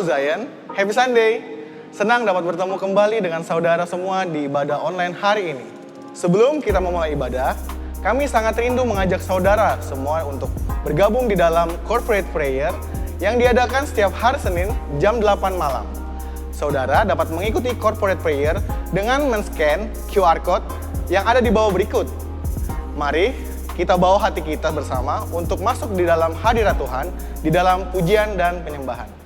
Zion, happy Sunday. Senang dapat bertemu kembali dengan saudara semua di ibadah online hari ini. Sebelum kita memulai ibadah, kami sangat rindu mengajak saudara semua untuk bergabung di dalam corporate prayer yang diadakan setiap hari Senin jam 8 malam. Saudara dapat mengikuti corporate prayer dengan men-scan QR code yang ada di bawah berikut. Mari kita bawa hati kita bersama untuk masuk di dalam hadirat Tuhan, di dalam pujian dan penyembahan.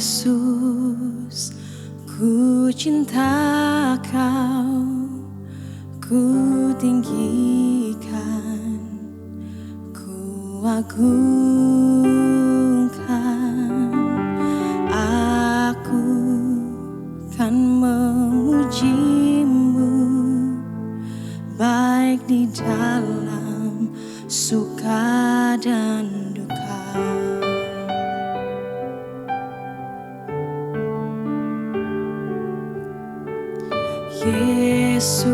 Yesus, ku cinta Kau, ku tinggikan, ku agungkan. Aku kan memuji-Mu, baik di dalam suka dan duka. Yesus,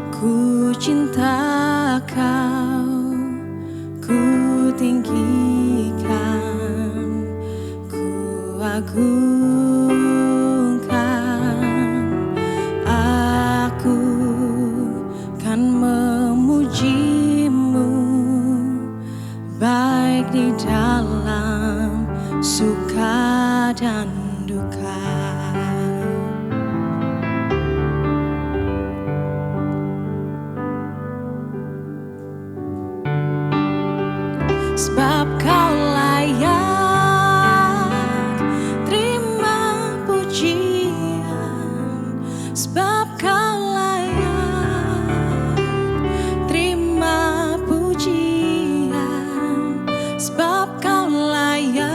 ku cinta Kau, ku tinggikan, ku agungkan. Aku kan memuji-Mu, baik di dalam suka dan duka. Sebab Kau layak terima pujian, sebab Kau layak terima pujian, sebab Kau layak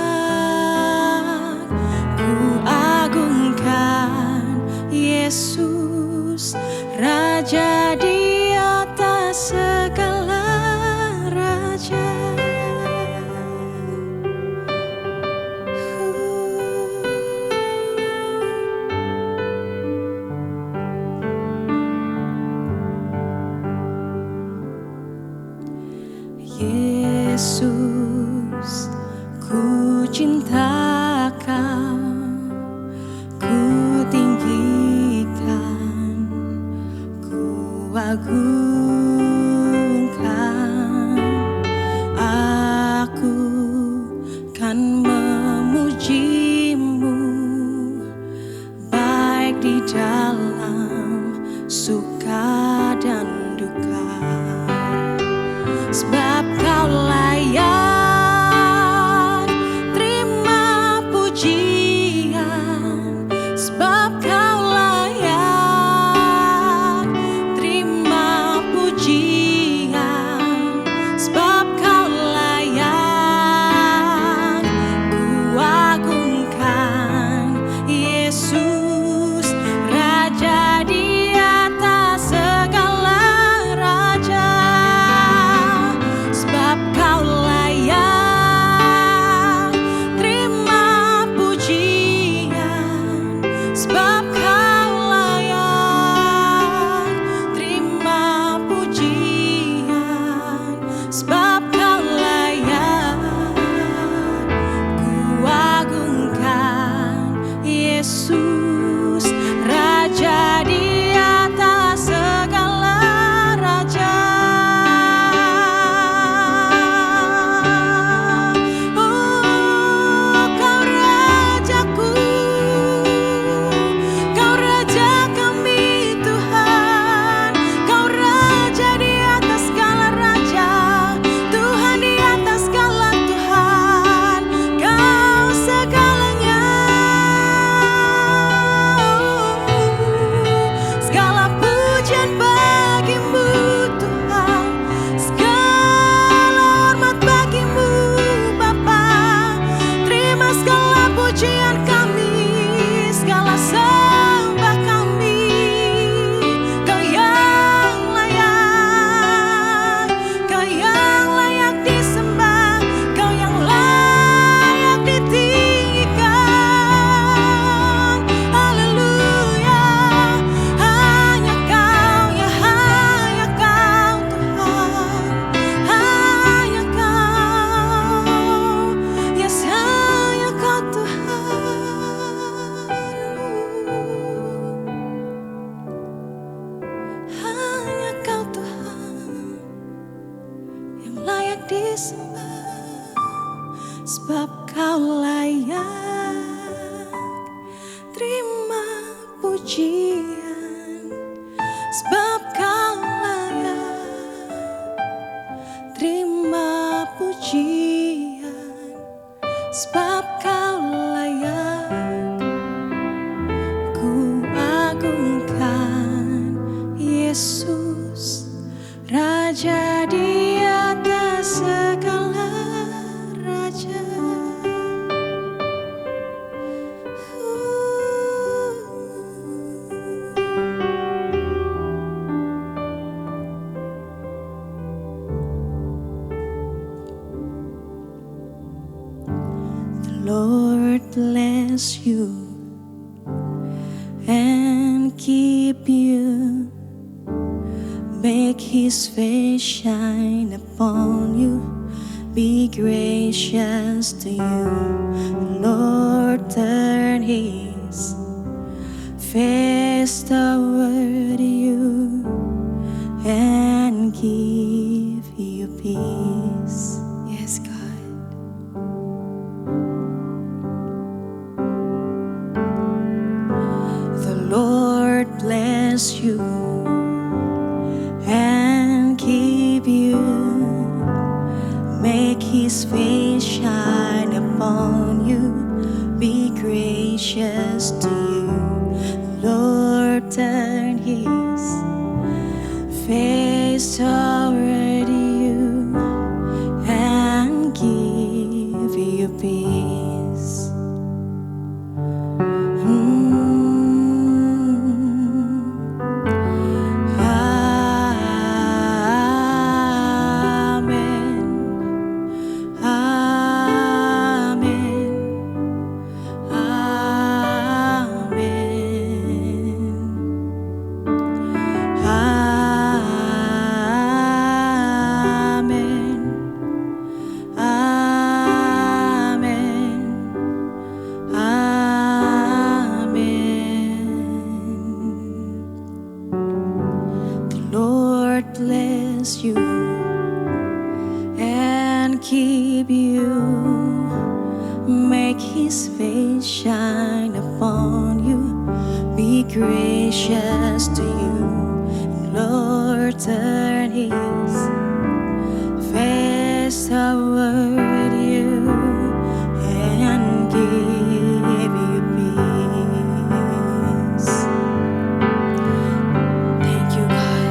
ku agungkan. Yesus, Raja di atas segala raja. Yesus, ku cinta Kau, ku tinggikan, ku agungkan. Aku kan memuji-Mu, baik di dalam suka dan duka. Sebab Kau layak terima pujian, sebab Kau layak terima pujian, sebab Kau layak ku agungkan. layak terima pujian, sebab kau layak terima pujian, sebab kau layak. Ku agungkan Yesus, Raja di atas segala raja. The Lord bless you and keep you, make His face shine upon you, be gracious to you. The Lord turn His face toward you and give you peace. Yes, God. The Lord bless you and keep you, make His face shine upon you, be gracious to you. The Lord turn His face toward you and give you peace. Bless you and keep you, make His face shine upon you, be gracious to you. Lord, turn His face toward you and give you peace. Thank you, God.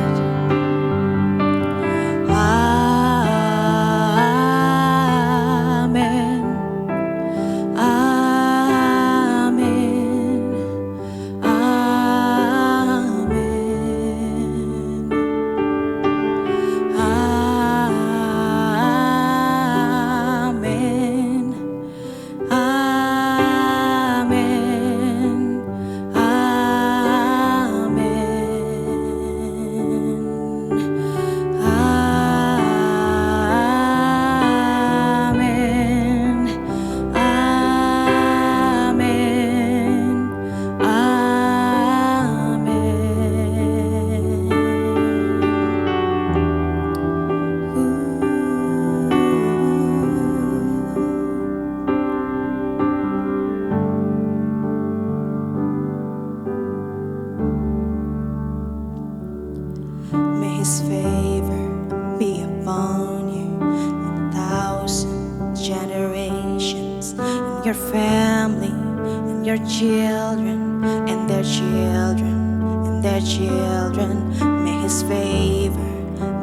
His favor be upon you in 1,000 generations, and your family, and your children, and their children, and their children. May His favor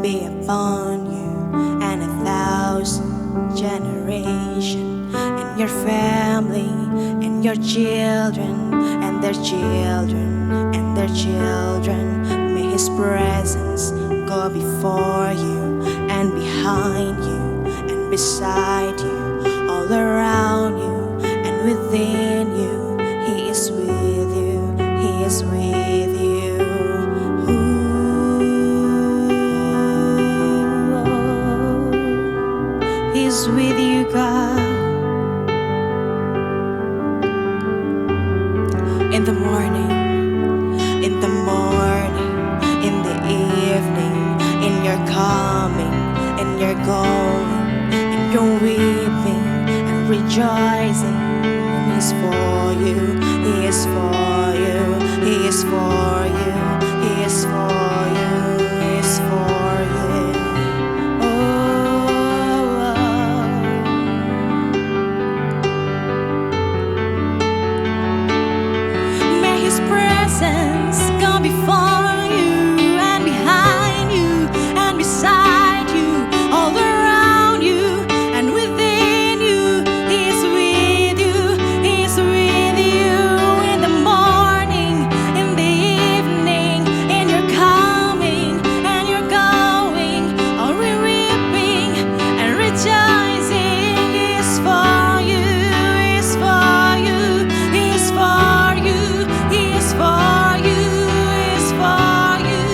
be upon you and 1,000 generations, and your family, and your children, and their children, and their children. May His presence go before you and behind you and beside you, all around you and within you. He is with you, He is with you. He's with you, God. In the morning, in the morning, in the evening, in your coming, in your going, in your weeping and rejoicing. everything is for you, He is for you, He is for you, He is for you, He is for you. May His presence go before you and behind you and beside you, all around you and within you. He is with you, He is with you in the morning, in the evening, in your coming and your going, all reaping and rejoicing. He is for you, He is for you, He is for you, He is for you, He is for you.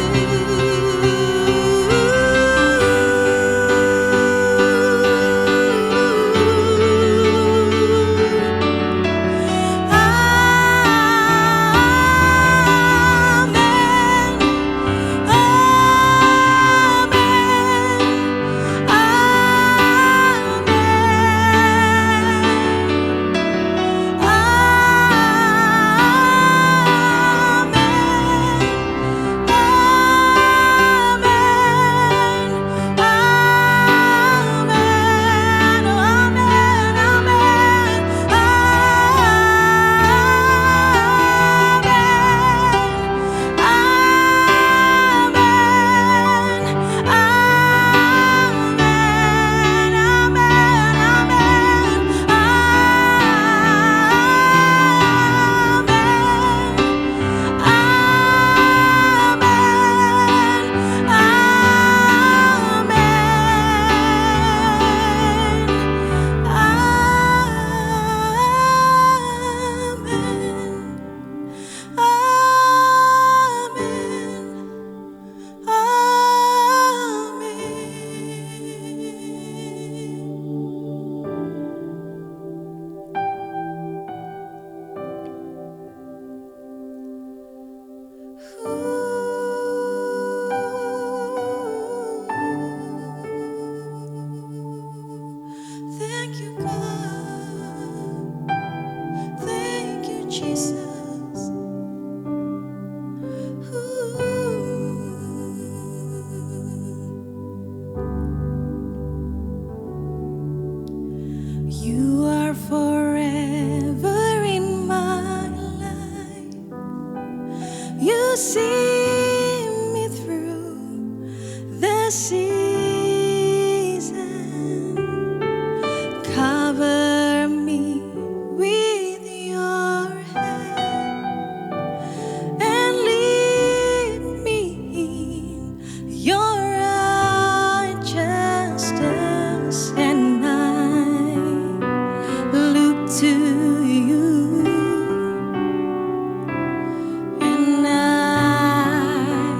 Thank you, God. Thank you, Jesus. You are forever in my life. You see me through the season. Cover me with your hand and lead me in your righteousness, and I look to you, and I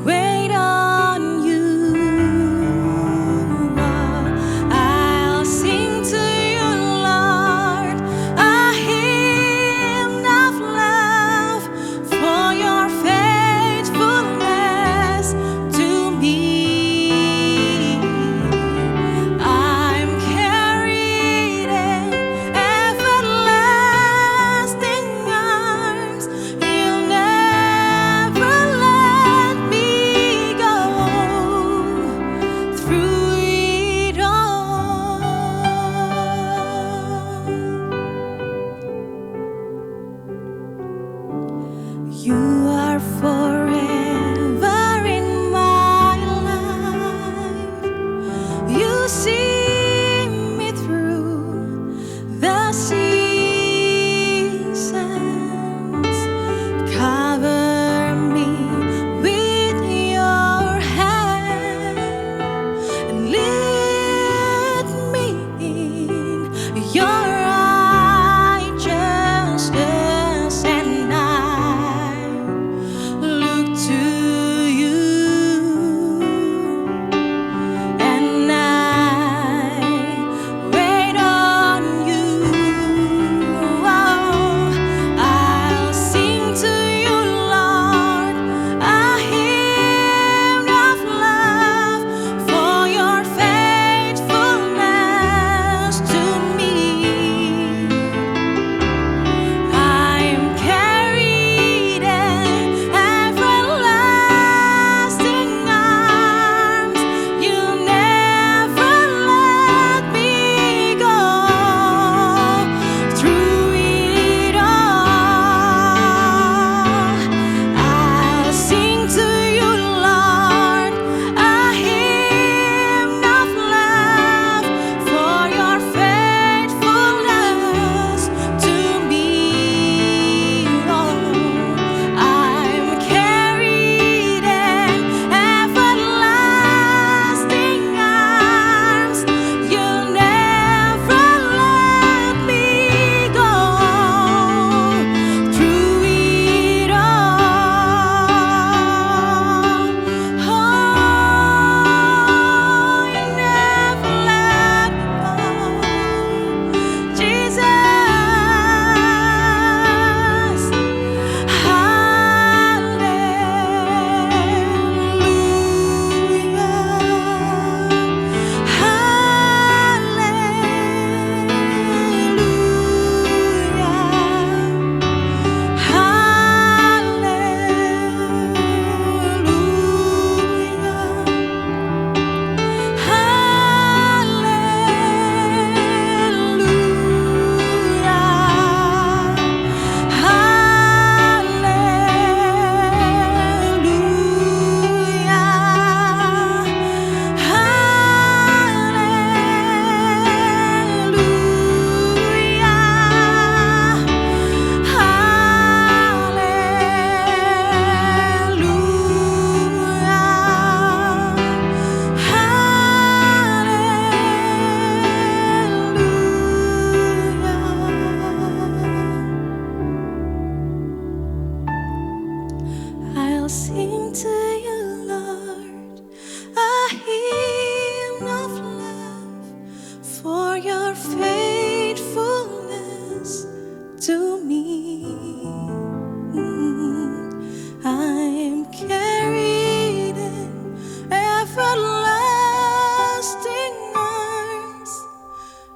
wait on you. I'll sing to you, Lord, a hymn of love for your faithfulness to me. I'm carried in everlasting to me. I'm carried in everlasting arms.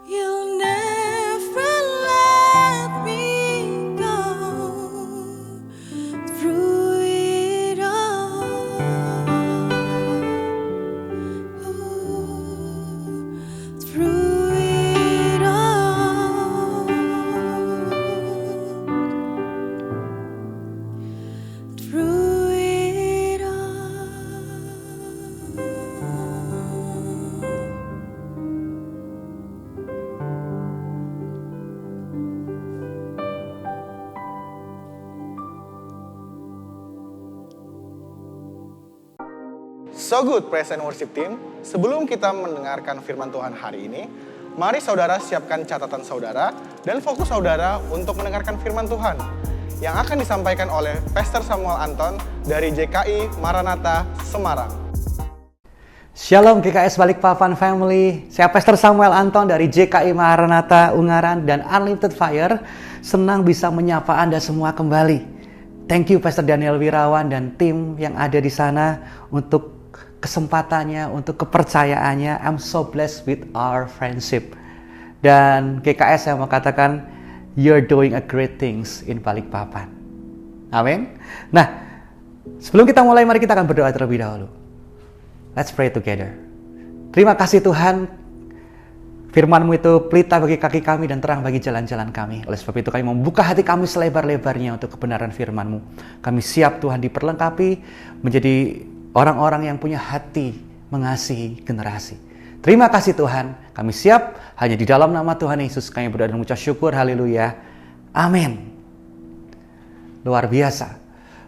You'll never let me go through it all. Through it all. Through it all. So good, Praise and Worship Team. Sebelum kita mendengarkan firman Tuhan hari ini, mari saudara siapkan catatan saudara dan fokus saudara untuk mendengarkan firman Tuhan yang akan disampaikan oleh Pastor Samuel Anton dari JKI Maranatha Semarang. Shalom GKS Balikpapan Family, saya Pastor Samuel Anton dari JKI Maranatha Ungaran dan Unlimited Fire. Senang bisa menyapa Anda semua kembali. Thank you Pastor Daniel Wirawan dan tim yang ada di sana untuk kesempatannya, untuk kepercayaannya. I'm so blessed with our friendship. Dan GKS saya mau katakan, you're doing a great things in Balikpapan. Amin. Nah, sebelum kita mulai, mari kita akan berdoa terlebih dahulu. Let's pray together. Terima kasih Tuhan, firman-Mu itu pelita bagi kaki kami dan terang bagi jalan-jalan kami. Oleh sebab itu kami membuka hati kami selebar-lebarnya untuk kebenaran firman-Mu. Kami siap Tuhan diperlengkapi menjadi orang-orang yang punya hati mengasihi generasi. Terima kasih Tuhan, kami siap hanya di dalam nama Tuhan Yesus kami berdoa dan mengucap syukur, haleluya, amin. Luar biasa.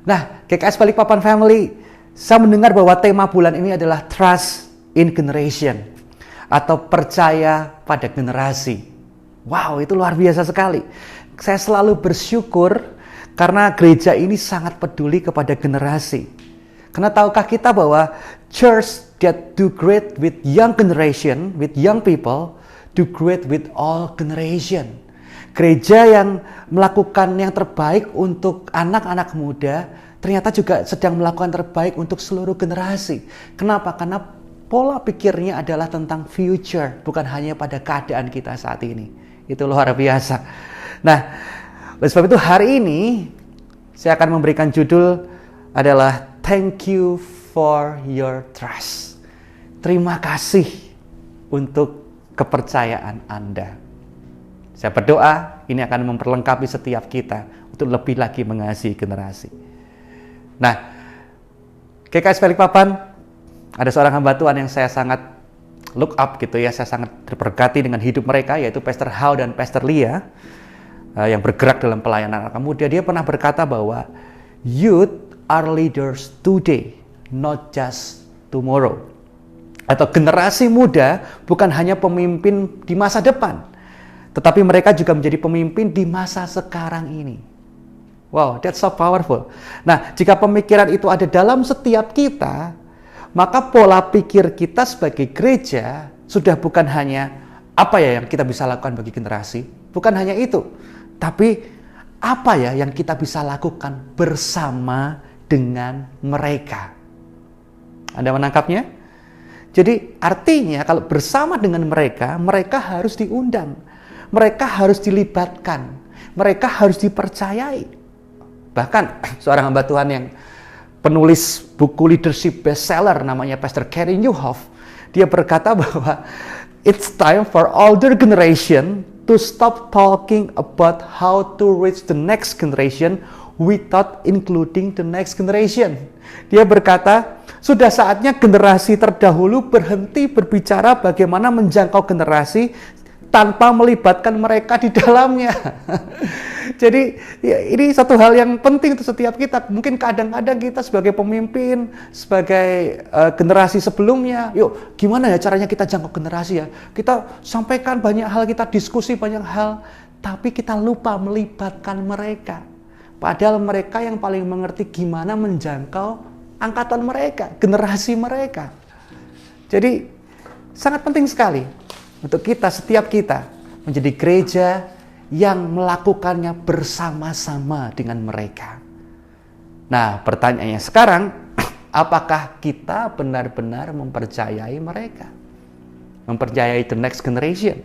Nah, GKS Balikpapan Family, saya mendengar bahwa tema bulan ini adalah Trust in Generation atau percaya pada generasi. Wow, itu luar biasa sekali. Saya selalu bersyukur karena gereja ini sangat peduli kepada generasi. Karena tahukah kita bahwa church that do great with young generation, with young people, do great with all generation. Gereja yang melakukan yang terbaik untuk anak-anak muda, ternyata juga sedang melakukan terbaik untuk seluruh generasi. Kenapa? Karena pola pikirnya adalah tentang future, bukan hanya pada keadaan kita saat ini. Itu luar biasa. Nah, oleh sebab itu hari ini saya akan memberikan judul adalah Thank you for your trust. Terima kasih untuk kepercayaan Anda. Saya berdoa ini akan memperlengkapi setiap kita untuk lebih lagi mengasihi generasi. Nah, GKS Balikpapan, ada seorang hamba Tuhan yang saya sangat look up gitu ya, saya sangat terberkati dengan hidup mereka, yaitu Pastor Hao dan Pastor Lia yang bergerak dalam pelayanan anak muda. Dia pernah berkata bahwa youth are leaders today, not just tomorrow. Atau generasi muda bukan hanya pemimpin di masa depan, tetapi mereka juga menjadi pemimpin di masa sekarang ini. Wow, that's so powerful. Nah, jika pemikiran itu ada dalam setiap kita, maka pola pikir kita sebagai gereja sudah bukan hanya apa ya yang kita bisa lakukan bagi generasi, bukan hanya itu, tapi apa ya yang kita bisa lakukan bersama dengan mereka. Anda menangkapnya? Jadi artinya kalau bersama dengan mereka, mereka harus diundang, mereka harus dilibatkan, mereka harus dipercayai. Bahkan seorang hamba Tuhan yang penulis buku leadership bestseller namanya Pastor Carey Nieuwhof, dia berkata bahwa it's time for older generation to stop talking about how to reach the next generation without including the next generation. Dia berkata, sudah saatnya generasi terdahulu berhenti berbicara bagaimana menjangkau generasi tanpa melibatkan mereka di dalamnya. Jadi ya, ini satu hal yang penting untuk setiap kita. Mungkin kadang-kadang kita sebagai pemimpin, sebagai generasi sebelumnya, yuk gimana ya caranya kita jangkau generasi ya. Kita sampaikan banyak hal, kita diskusi banyak hal, tapi kita lupa melibatkan mereka. Padahal mereka yang paling mengerti gimana menjangkau angkatan mereka, generasi mereka. Jadi sangat penting sekali untuk kita, setiap kita menjadi gereja yang melakukannya bersama-sama dengan mereka. Nah, pertanyaannya sekarang, apakah kita benar-benar mempercayai mereka? Mempercayai the next generation?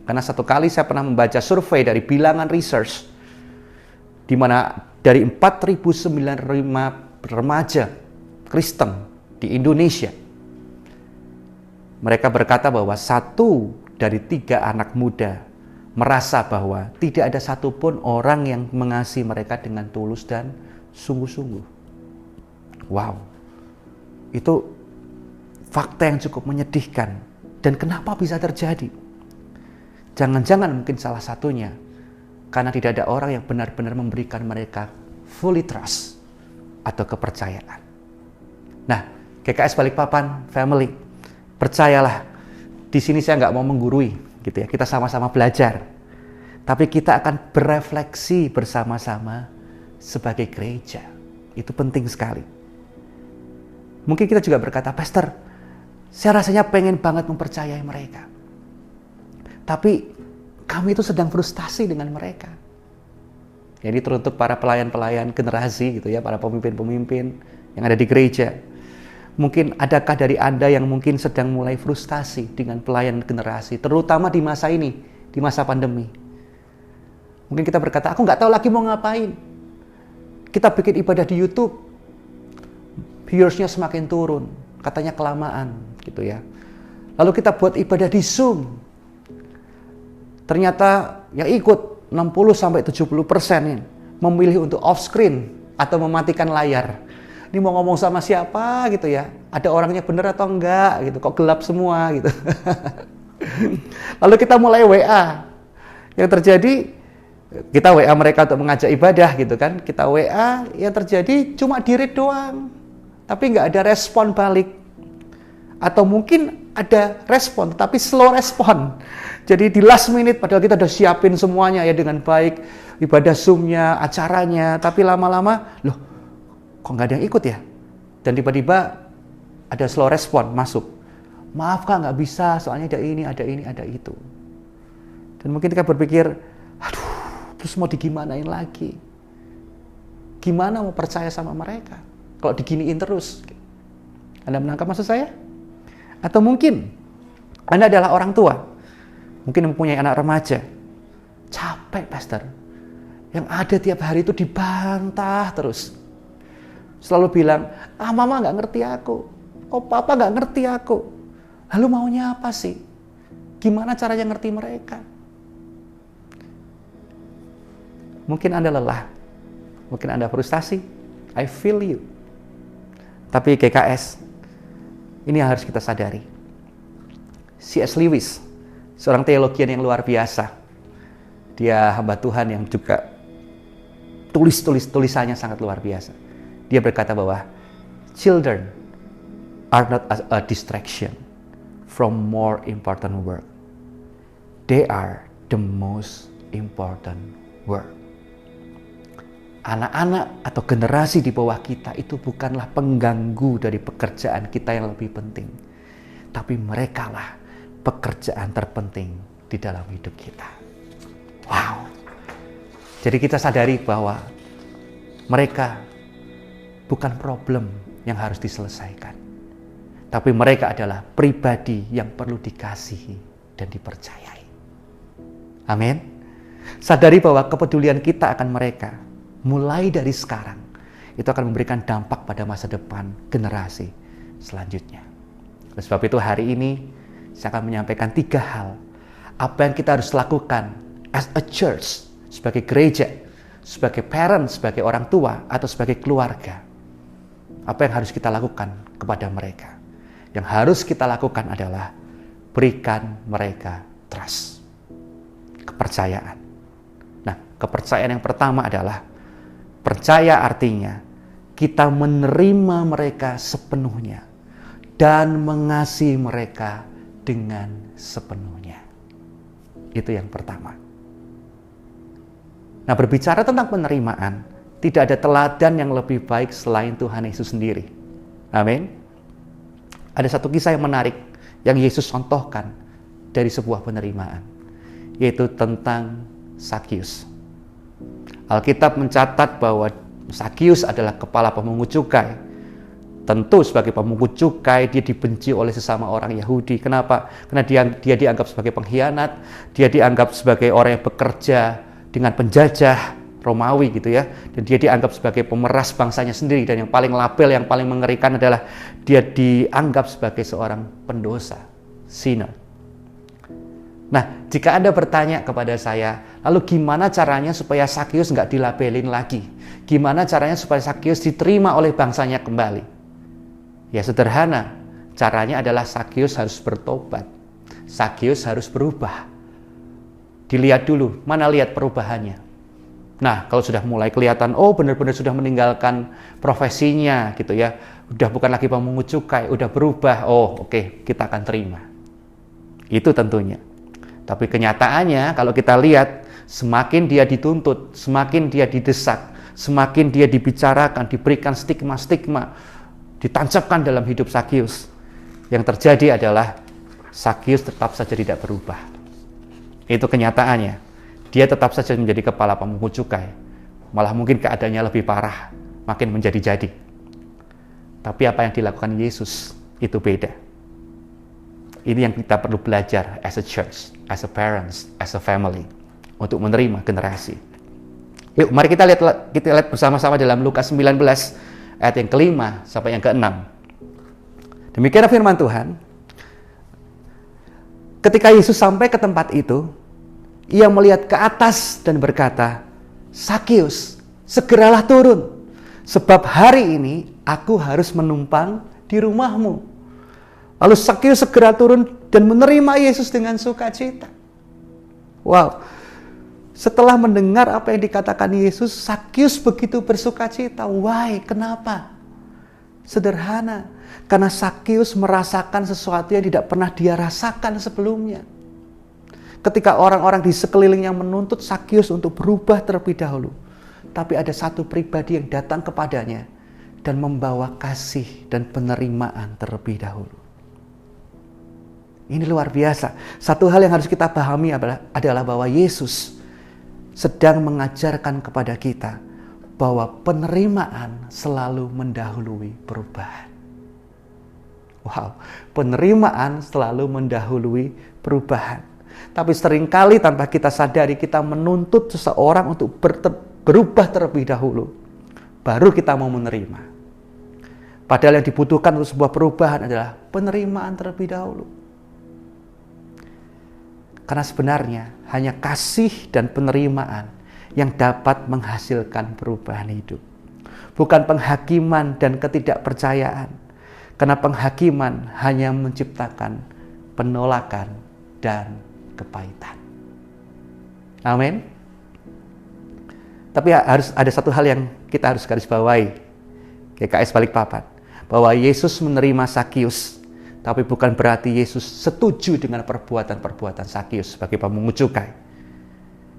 Karena satu kali saya pernah membaca survei dari Bilangan Research, di mana dari 4.095 remaja Kristen di Indonesia, mereka berkata bahwa 1 dari 3 anak muda merasa bahwa tidak ada satupun orang yang mengasihi mereka dengan tulus dan sungguh-sungguh. Wow, itu fakta yang cukup menyedihkan. Dan kenapa bisa terjadi? Jangan-jangan mungkin salah satunya karena tidak ada orang yang benar-benar memberikan mereka fully trust atau kepercayaan. Nah, GKS Balikpapan family, percayalah, di sini saya nggak mau menggurui, gitu ya. Kita sama-sama belajar, tapi kita akan berefleksi bersama-sama sebagai gereja. Itu penting sekali. Mungkin kita juga berkata, Pastor, saya rasanya pengen banget mempercayai mereka, tapi kami itu sedang frustasi dengan mereka. Jadi teruntuk para pelayan-pelayan generasi, gitu ya, para pemimpin-pemimpin yang ada di gereja. Mungkin adakah dari Anda yang mungkin sedang mulai frustasi dengan pelayan generasi, terutama di masa ini, di masa pandemi. Mungkin kita berkata, aku nggak tahu lagi mau ngapain. Kita bikin ibadah di YouTube, viewersnya semakin turun, katanya kelamaan, gitu ya. Lalu kita buat ibadah di Zoom, ternyata yang ikut 60-70% memilih untuk off screen atau mematikan layar. Ini mau ngomong sama siapa gitu ya? Ada orangnya bener atau enggak gitu? Kok gelap semua gitu? Lalu kita mulai WA. Yang terjadi, kita WA mereka untuk mengajak ibadah gitu kan? Kita WA, yang terjadi cuma di-read doang, tapi nggak ada respon balik. Atau mungkin ada respon, tapi slow respon. Jadi di last minute, padahal kita udah siapin semuanya ya dengan baik, ibadah Zoom-nya, acaranya, tapi lama-lama, loh, kok nggak ada yang ikut ya? Dan tiba-tiba ada slow respon masuk. Maaf Kak, nggak bisa, soalnya ada ini, ada itu. Dan mungkin kita berpikir, aduh, terus mau digimanain lagi? Gimana mau percaya sama mereka kalau diginiin terus? Anda menangkap maksud saya? Atau mungkin Anda adalah orang tua, mungkin mempunyai anak remaja, capek Pastor, yang ada tiap hari itu dibantah terus. Selalu bilang, mama nggak ngerti aku, papa nggak ngerti aku. Lalu maunya apa sih? Gimana caranya ngerti mereka? Mungkin Anda lelah, mungkin Anda frustasi, I feel you. Tapi GKS, ini yang harus kita sadari. C.S. Lewis, seorang teologian yang luar biasa. Dia hamba Tuhan yang juga tulisannya sangat luar biasa. Dia berkata bahwa children are not a distraction from more important work. They are the most important work. Anak-anak atau generasi di bawah kita itu bukanlah pengganggu dari pekerjaan kita yang lebih penting, tapi merekalah pekerjaan terpenting di dalam hidup kita. Wow. Jadi kita sadari bahwa mereka bukan problem yang harus diselesaikan, tapi mereka adalah pribadi yang perlu dikasihi dan dipercayai. Amin. Sadari bahwa kepedulian kita akan mereka mulai dari sekarang itu akan memberikan dampak pada masa depan generasi selanjutnya. Oleh sebab itu hari ini saya akan menyampaikan 3 hal apa yang kita harus lakukan as a church, sebagai gereja, sebagai parent, sebagai orang tua atau sebagai keluarga. Apa yang harus kita lakukan kepada mereka? Yang harus kita lakukan adalah berikan mereka trust, kepercayaan. Nah, kepercayaan yang pertama adalah percaya, artinya kita menerima mereka sepenuhnya dan mengasihi mereka dengan sepenuhnya. Itu yang pertama. Nah, berbicara tentang penerimaan, tidak ada teladan yang lebih baik selain Tuhan Yesus sendiri. Amin. Ada satu kisah yang menarik yang Yesus contohkan dari sebuah penerimaan. yaitu tentang Sakius. Alkitab mencatat bahwa Sakius adalah kepala pemungut cukai. Tentu sebagai pemungut cukai dia dibenci oleh sesama orang Yahudi. Kenapa? Karena dia dianggap sebagai pengkhianat, dia dianggap sebagai orang yang bekerja dengan penjajah Romawi gitu ya. Dan dia dianggap sebagai pemeras bangsanya sendiri, dan yang paling label, yang paling mengerikan adalah dia dianggap sebagai seorang pendosa, sinner. Nah, jika Anda bertanya kepada saya, lalu gimana caranya supaya Sakius nggak dilabelin lagi? Gimana caranya supaya Sakius diterima oleh bangsanya kembali? Ya sederhana, caranya adalah Sakius harus bertobat. Sakius harus berubah. Dilihat dulu, mana lihat perubahannya. Nah, kalau sudah mulai kelihatan, oh benar-benar sudah meninggalkan profesinya gitu ya, udah bukan lagi pemungut cukai, udah berubah, oh oke, kita akan terima. Itu tentunya. Tapi kenyataannya kalau kita lihat, semakin dia dituntut, semakin dia didesak, semakin dia dibicarakan, diberikan stigma-stigma, ditancapkan dalam hidup Sakius, yang terjadi adalah Sakius tetap saja tidak berubah. Itu kenyataannya. Dia tetap saja menjadi kepala pemungut cukai. Malah mungkin keadaannya lebih parah, makin menjadi-jadi. Tapi apa yang dilakukan Yesus itu beda. Ini yang kita perlu belajar as a church, as a parents, as a family, untuk menerima generasi. Yuk, mari kita lihat bersama-sama dalam Lukas 19 ayat yang ke-5 sampai yang ke-6. Demikian firman Tuhan. Ketika Yesus sampai ke tempat itu, ia melihat ke atas dan berkata, "Sakius, segeralah turun, sebab hari ini aku harus menumpang di rumahmu." Lalu Sakius segera turun dan menerima Yesus dengan sukacita. Wow. Setelah mendengar apa yang dikatakan Yesus, Sakius begitu bersukacita. Why? Kenapa? Sederhana. Karena Sakius merasakan sesuatu yang tidak pernah dia rasakan sebelumnya. Ketika orang-orang di sekelilingnya menuntut Sakius untuk berubah terlebih dahulu, tapi ada satu pribadi yang datang kepadanya dan membawa kasih dan penerimaan terlebih dahulu. Ini luar biasa. Satu hal yang harus kita pahami adalah bahwa Yesus sedang mengajarkan kepada kita bahwa penerimaan selalu mendahului perubahan. Wow, penerimaan selalu mendahului perubahan. Tapi seringkali tanpa kita sadari kita menuntut seseorang untuk berubah terlebih dahulu, baru kita mau menerima. Padahal yang dibutuhkan untuk sebuah perubahan adalah penerimaan terlebih dahulu. Karena sebenarnya hanya kasih dan penerimaan yang dapat menghasilkan perubahan hidup. Bukan penghakiman dan ketidakpercayaan. Karena penghakiman hanya menciptakan penolakan dan kepahitan. Amin. Tapi harus ada satu hal yang kita harus garis bawahi, GKS Balikpapan, bahwa Yesus menerima Sakius. Tapi bukan berarti Yesus setuju dengan perbuatan-perbuatan Sakius sebagai pemungut cukai.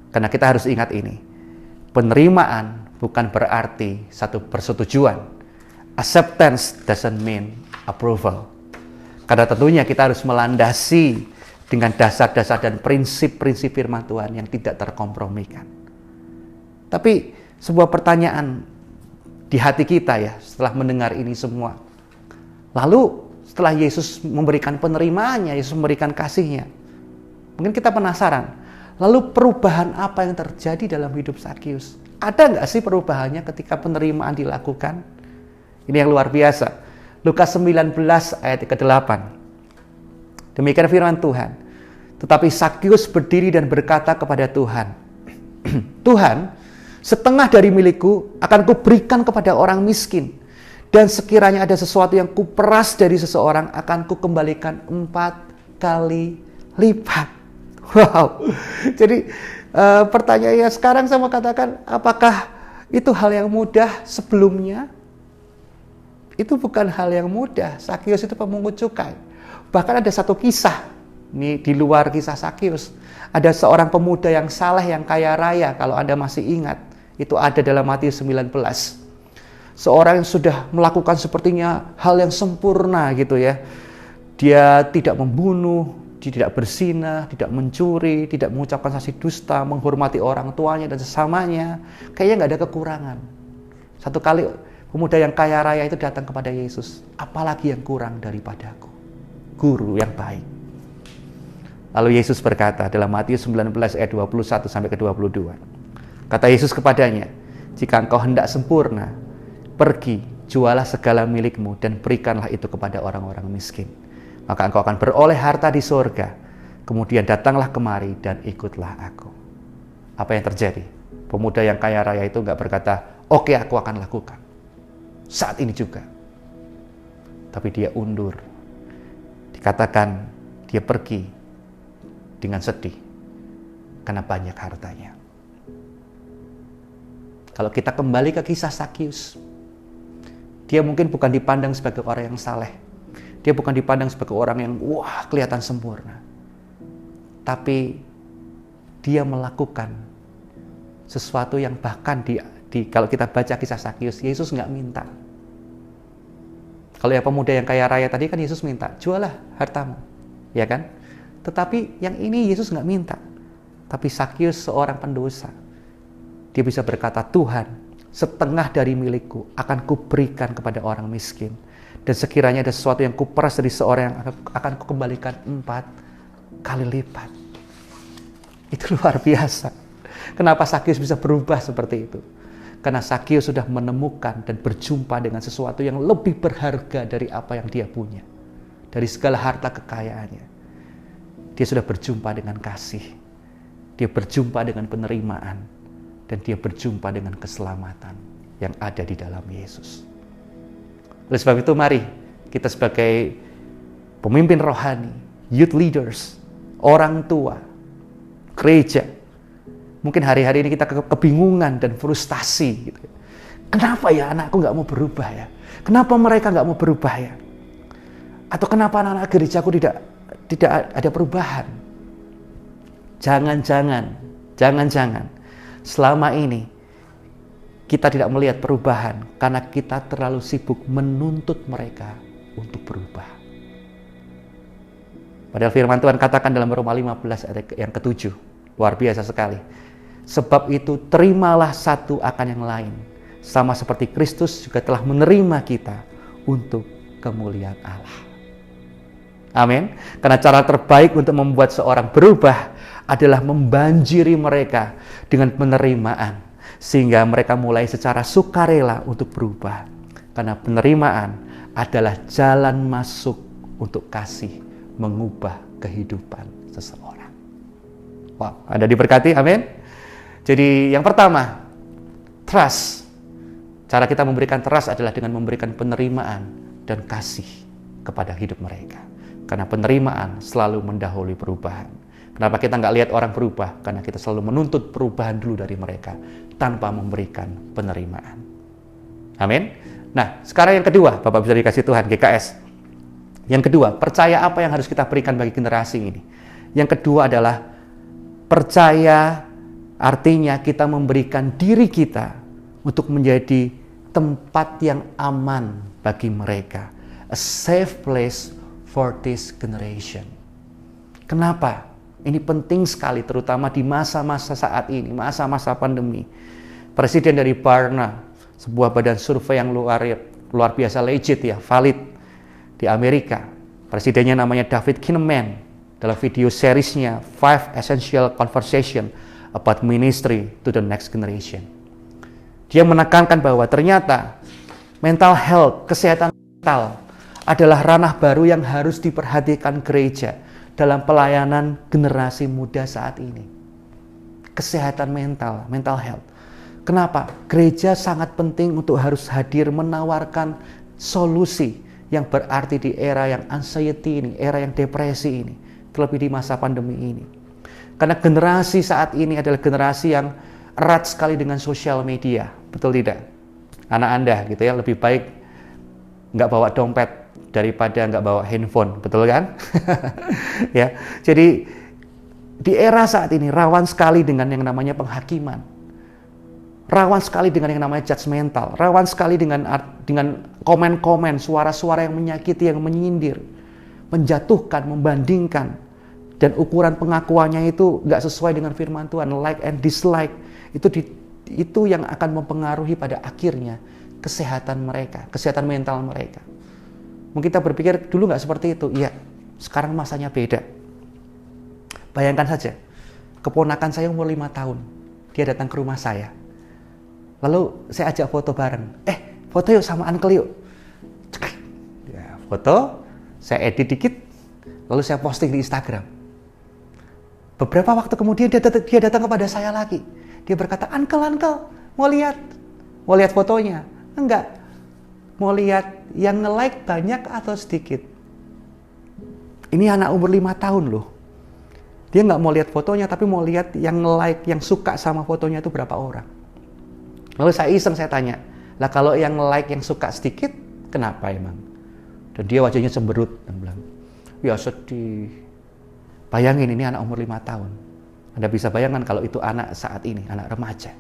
Karena kita harus ingat ini. Penerimaan bukan berarti satu persetujuan. Acceptance doesn't mean approval. Karena tentunya kita harus melandasi dengan dasar-dasar dan prinsip-prinsip firman Tuhan yang tidak terkompromikan. Tapi sebuah pertanyaan di hati kita ya setelah mendengar ini semua. Lalu setelah Yesus memberikan penerimaannya, Yesus memberikan kasihnya, mungkin kita penasaran, lalu perubahan apa yang terjadi dalam hidup Sakius? Ada nggak sih perubahannya ketika penerimaan dilakukan? Ini yang luar biasa. Lukas 19 ayat ke-8. Demikian firman Tuhan. Tetapi Sakius berdiri dan berkata kepada Tuhan, "Tuhan, setengah dari milikku akan kuberikan kepada orang miskin. Dan sekiranya ada sesuatu yang kuperas dari seseorang, akan kukembalikan 4 kali lipat." Wow. Jadi pertanyaannya sekarang saya mau katakan, apakah itu hal yang mudah sebelumnya? Itu bukan hal yang mudah. Sakius itu pemungut cukai. Bahkan ada satu kisah, ini di luar kisah Sakius. Ada seorang pemuda yang saleh, yang kaya raya, kalau Anda masih ingat. Itu ada dalam Matius 19. Seorang yang sudah melakukan sepertinya hal yang sempurna gitu ya. Dia tidak membunuh, tidak berzina, tidak mencuri, tidak mengucapkan saksi dusta, menghormati orang tuanya dan sesamanya. Kayaknya nggak ada kekurangan. Satu kali pemuda yang kaya raya itu datang kepada Yesus. Apalagi yang kurang daripadaku? Guru yang baik. Lalu Yesus berkata dalam Matius 19 ayat 21 sampai ke 22. Kata Yesus kepadanya, jika engkau hendak sempurna, pergi, jualah segala milikmu dan berikanlah itu kepada orang-orang miskin. Maka engkau akan beroleh harta di sorga. Kemudian datanglah kemari dan ikutlah aku. Apa yang terjadi? Pemuda yang kaya raya itu enggak berkata, oke, aku akan lakukan saat ini juga. Tapi dia undur. Dikatakan dia pergi dengan sedih karena banyak hartanya. Kalau kita kembali ke kisah Sakius, dia mungkin bukan dipandang sebagai orang yang saleh. Dia bukan dipandang sebagai orang yang wah kelihatan sempurna. Tapi dia melakukan sesuatu yang bahkan kalau kita baca kisah Sakius, Yesus nggak minta. Kalau yang pemuda yang kaya raya tadi kan Yesus minta, jualah hartamu, ya kan? Tetapi yang ini Yesus nggak minta. Tapi Sakius seorang pendosa. Dia bisa berkata, Tuhan, setengah dari milikku akan kuberikan kepada orang miskin. Dan sekiranya ada sesuatu yang kuperas dari seorang yang akan kukembalikan 4 kali lipat. Itu luar biasa. Kenapa Sakius bisa berubah seperti itu? Karena Sakius sudah menemukan dan berjumpa dengan sesuatu yang lebih berharga dari apa yang dia punya. Dari segala harta kekayaannya. Dia sudah berjumpa dengan kasih. Dia berjumpa dengan penerimaan. Dan dia berjumpa dengan keselamatan yang ada di dalam Yesus. Oleh sebab itu mari kita sebagai pemimpin rohani, youth leaders, orang tua, gereja. Mungkin hari-hari ini kita kebingungan dan frustasi. Gitu. Kenapa ya anakku nggak mau berubah ya? Kenapa mereka nggak mau berubah ya? Atau kenapa anak-anak gerejaku tidak ada perubahan? Jangan-jangan selama ini kita tidak melihat perubahan karena kita terlalu sibuk menuntut mereka untuk berubah. Padahal firman Tuhan katakan dalam Roma 15 ayat yang ke-7, luar biasa sekali. Sebab itu terimalah satu akan yang lain, sama seperti Kristus juga telah menerima kita untuk kemuliaan Allah. Amin. Karena cara terbaik untuk membuat seorang berubah adalah membanjiri mereka dengan penerimaan. Sehingga mereka mulai secara sukarela untuk berubah. Karena penerimaan adalah jalan masuk untuk kasih mengubah kehidupan seseorang. Wow, Anda diberkati, amin. Jadi yang pertama, trust. Cara kita memberikan trust adalah dengan memberikan penerimaan dan kasih kepada hidup mereka. Karena penerimaan selalu mendahului perubahan. Kenapa kita nggak lihat orang berubah? Karena kita selalu menuntut perubahan dulu dari mereka tanpa memberikan penerimaan. Amin. Nah, sekarang yang kedua, Bapak bisa dikasih Tuhan, GKS. Yang kedua, percaya apa yang harus kita berikan bagi generasi ini. Yang kedua adalah percaya, artinya kita memberikan diri kita untuk menjadi tempat yang aman bagi mereka. A safe place for this generation. Kenapa? Ini penting sekali, terutama di masa-masa saat ini, masa-masa pandemi. Presiden dari Barna, sebuah badan survei yang luar biasa legit ya, valid di Amerika. Presidennya namanya David Kinnaman. Dalam video seriesnya 5 Essential Conversation about Ministry to the Next Generation. Dia menekankan bahwa ternyata mental health, kesehatan mental adalah ranah baru yang harus diperhatikan gereja dalam pelayanan generasi muda saat ini. Kesehatan mental, mental health. Kenapa? Gereja sangat penting untuk harus hadir menawarkan solusi yang berarti di era yang anxiety ini, era yang depresi ini, terlebih di masa pandemi ini. Karena generasi saat ini adalah generasi yang erat sekali dengan sosial media, betul tidak? Anak Anda gitu ya, lebih baik nggak bawa dompet daripada nggak bawa handphone, betul kan? Ya, jadi di era saat ini rawan sekali dengan yang namanya penghakiman, rawan sekali dengan yang namanya judgmental, rawan sekali dengan komen-komen, suara-suara yang menyakiti, yang menyindir, menjatuhkan, membandingkan, Dan ukuran pengakuannya itu nggak sesuai dengan firman Tuhan, like and dislike, itu yang akan mempengaruhi pada akhirnya kesehatan mereka, kesehatan mental mereka. Mungkin kita berpikir dulu nggak seperti itu, iya, sekarang masanya beda. Bayangkan saja, keponakan saya umur 5 tahun, dia datang ke rumah saya. Lalu saya ajak foto bareng, foto yuk sama uncle yuk. Ya, foto, saya edit dikit, lalu saya posting di Instagram. Beberapa waktu kemudian dia datang kepada saya lagi. Dia berkata, uncle, mau lihat fotonya? Enggak, mau lihat yang nge-like banyak atau sedikit. Ini anak umur 5 tahun loh. Dia nggak mau lihat fotonya, tapi mau lihat yang nge-like, yang suka sama fotonya itu berapa orang. Lalu saya iseng, saya tanya, lah kalau yang nge-like, yang suka sedikit, kenapa emang? Dan dia wajahnya cemberut dan bilang, ya sedih. Bayangin ini anak umur 5 tahun. Anda bisa bayangkan kalau itu anak saat ini, anak remaja.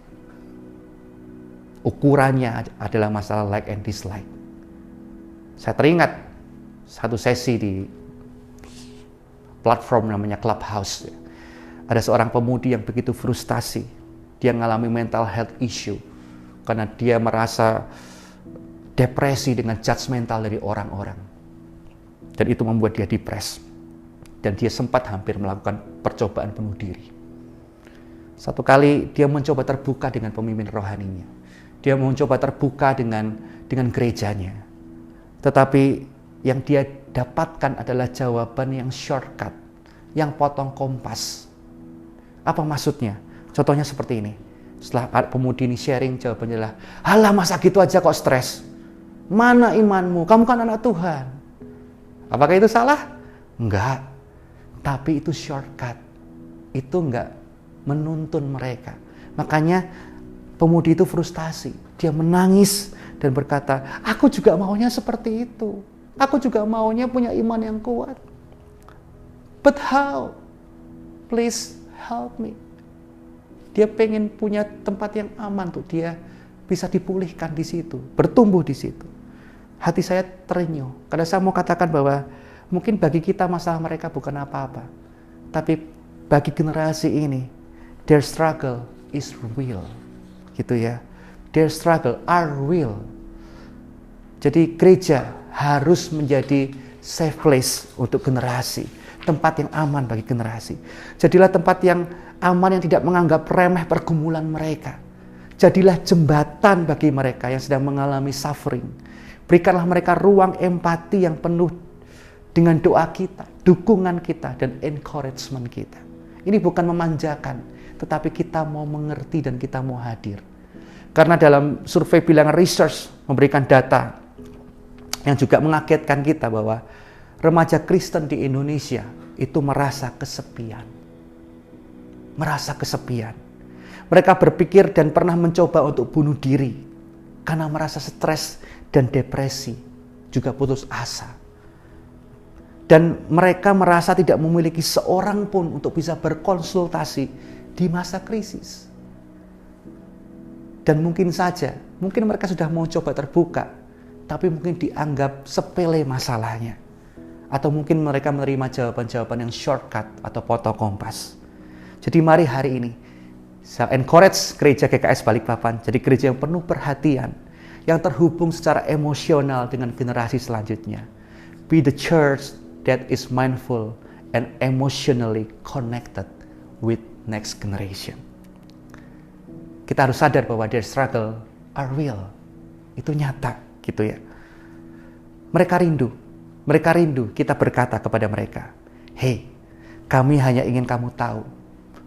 Ukurannya adalah masalah like and dislike. Saya teringat satu sesi di platform namanya Clubhouse. Ada seorang pemudi yang begitu frustasi. Dia mengalami mental health issue. Karena dia merasa depresi dengan judgmental dari orang-orang. Dan itu membuat dia depres. Dan dia sempat hampir melakukan percobaan bunuh diri. Satu kali dia mencoba terbuka dengan pemimpin rohaninya. Dia mencoba terbuka dengan gerejanya. Tetapi yang dia dapatkan adalah jawaban yang shortcut, yang potong kompas. Apa maksudnya? Contohnya seperti ini. Setelah pemudi ini sharing, jawabannya adalah, "Halah, masa gitu aja kok stres? Mana imanmu? Kamu kan anak Tuhan." Apakah itu salah? Enggak. Tapi itu shortcut. Itu enggak menuntun mereka. Makanya pemudi itu frustasi. Dia menangis dan berkata, aku juga maunya seperti itu. Aku juga maunya punya iman yang kuat. But how? Please help me. Dia pengen punya tempat yang aman tuh. Dia bisa dipulihkan di situ. Bertumbuh di situ. Hati saya terenyuh. Karena saya mau katakan bahwa mungkin bagi kita masalah mereka bukan apa-apa. Tapi bagi generasi ini, their struggle is real. Gitu ya. Their struggle are real. Jadi gereja harus menjadi safe place untuk generasi. Tempat yang aman bagi generasi. Jadilah tempat yang aman yang tidak menganggap remeh pergumulan mereka. Jadilah jembatan bagi mereka yang sedang mengalami suffering. Berikanlah mereka ruang empati yang penuh dengan doa kita, dukungan kita, dan encouragement kita. Ini bukan memanjakan, tetapi kita mau mengerti dan kita mau hadir. Karena dalam survei bilangan research memberikan data yang juga mengagetkan kita bahwa remaja Kristen di Indonesia itu merasa kesepian. Merasa kesepian. Mereka berpikir dan pernah mencoba untuk bunuh diri karena merasa stres dan depresi, juga putus asa. Dan mereka merasa tidak memiliki seorang pun untuk bisa berkonsultasi di masa krisis. Dan mungkin saja, mungkin mereka sudah mau coba terbuka, tapi mungkin dianggap sepele masalahnya. Atau mungkin mereka menerima jawaban-jawaban yang shortcut atau potong kompas. Jadi mari hari ini, saya encourage gereja GKS Balikpapan, jadi gereja yang penuh perhatian, yang terhubung secara emosional dengan generasi selanjutnya. Be the church that is mindful and emotionally connected with next generation. Kita harus sadar bahwa their struggle are real. Itu nyata, gitu ya. Mereka rindu kita berkata kepada mereka, "Hey, kami hanya ingin kamu tahu